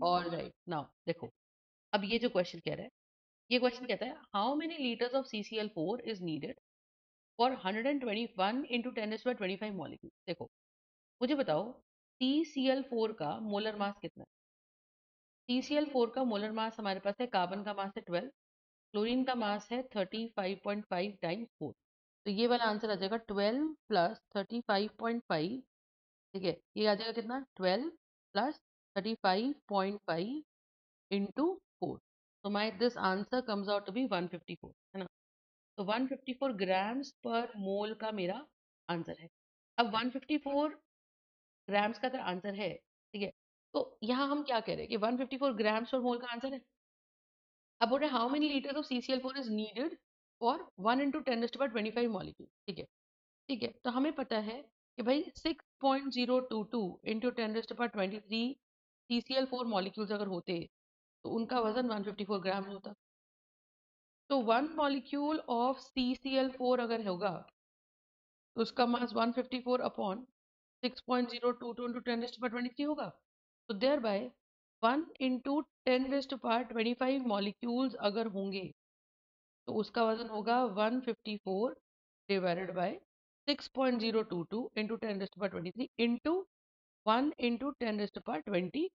All right, now देखो, अब ये जो क्वेश्चन कह रहा है, ये क्वेश्चन कहता है how many litres of CCl4 is needed for 121 into 10⁻25 molecule. देखो, मुझे बताओ CCl4 का मोलर मास कितना है। CCl4 का मोलर मास हमारे पास है, कार्बन का मास है 12, क्लोरीन का मास है 35.5 टाइम्स 4। तो ये वाला आंसर आ जाएगा 12 प्लस 35.5। ठीक है, ये आ जाएगा कितना, 12 प्लस 35.5 इंटू 4। तो my this answer comes out to be 154, है ना। तो 154 ग्राम्स पर मोल का मेरा आंसर है। अब 154 ग्राम्स का अगर आंसर है, ठीक है, तो यहाँ हम क्या कह रहे हैं कि 154 ग्राम्स पर मोल का आंसर है। अब बोल रहे how many litres of CCl4 is needed for 1 into 10⁻25 molecule. ठीक है, ठीक है, तो हमें पता है कि भाई 6.022 इंटू 10⁻23 CCl4 मॉलिक्यूल्स अगर होते तो उनका वजन 154 ग्राम होता। तो 1 मॉलिक्यूल ऑफ CCl4 अगर होगा तो उसका मास 154 अपॉन 6.022 इंटू 10⁻23 होगा। तो देयर बाय 1 इंटू 10⁻25 मॉलिक्यूल्स अगर होंगे तो उसका वजन होगा 154 divided by 6.022 into 10⁻23 into 1 into 10⁻25।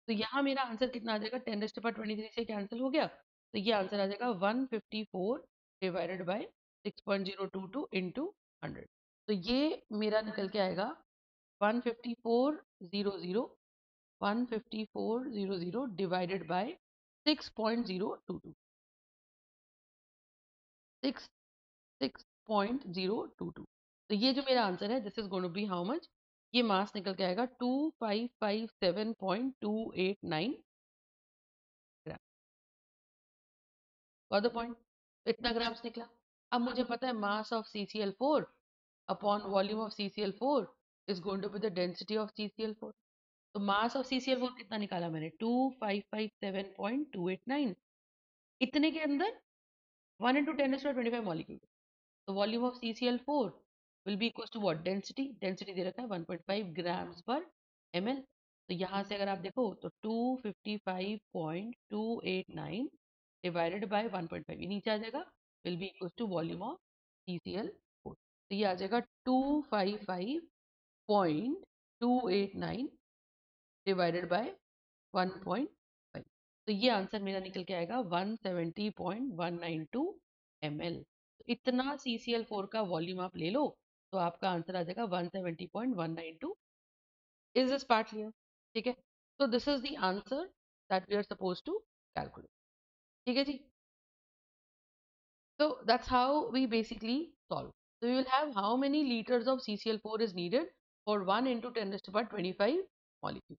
तो यहाँ मेरा आंसर कितना आ जाएगा, 10⁻23 से कैंसिल हो गया, तो ये आंसर आ जाएगा 154 डिवाइडेड बाय 6.022 इंटू 100। तो ये मेरा निकल के आएगा 15400, 15400 डिवाइडेड बाय 6.022, 6.022। तो ये जो मेरा आंसर है, this is going to be how much, ये मास निकल के आएगा 2557.289 ग्राम। गॉट द पॉइंट, इतना ग्राम्स निकला। अब मुझे पता है mass of CCl4 upon volume of CCl4 is going to be the density of CCl4। तो मास ऑफ CCl4 कितना निकाला मैंने, 2557.289। इतने के अंदर 1 इंटू 10⁻25 मॉलिक्यूल। तो volume of CCl4 will be equal to what, density, density दे रखा है 1.5 ग्राम्स पर ml। तो यहाँ से अगर आप देखो तो 255.289 डिवाइडेड बाय 1.5, ये नीचे आ जाएगा, will be equal to volume of CCl4। तो ये आ जाएगा 255.289 डिवाइडेड बाय 1.5। तो ये आंसर मेरा निकल के आएगा 170.192 ml। तो इतना CCl4 का वॉल्यूम आप ले लो तो आपका आंसर आ जाएगा 170.192। Is this part clear? ठीक है, तो this is the answer that we are suppose to calculate. ठीक है जी, so that's how we basically solve. So we will have how many liters of CCl4 is needed for 1 into 10⁻25 molecule.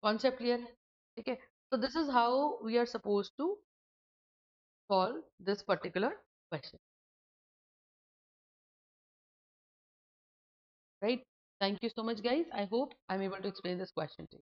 Concept clear है? ठीक है, so this is how we are supposed to solve this particular question, right? Thank you so much guys. I hope I'm able to explain this question to you.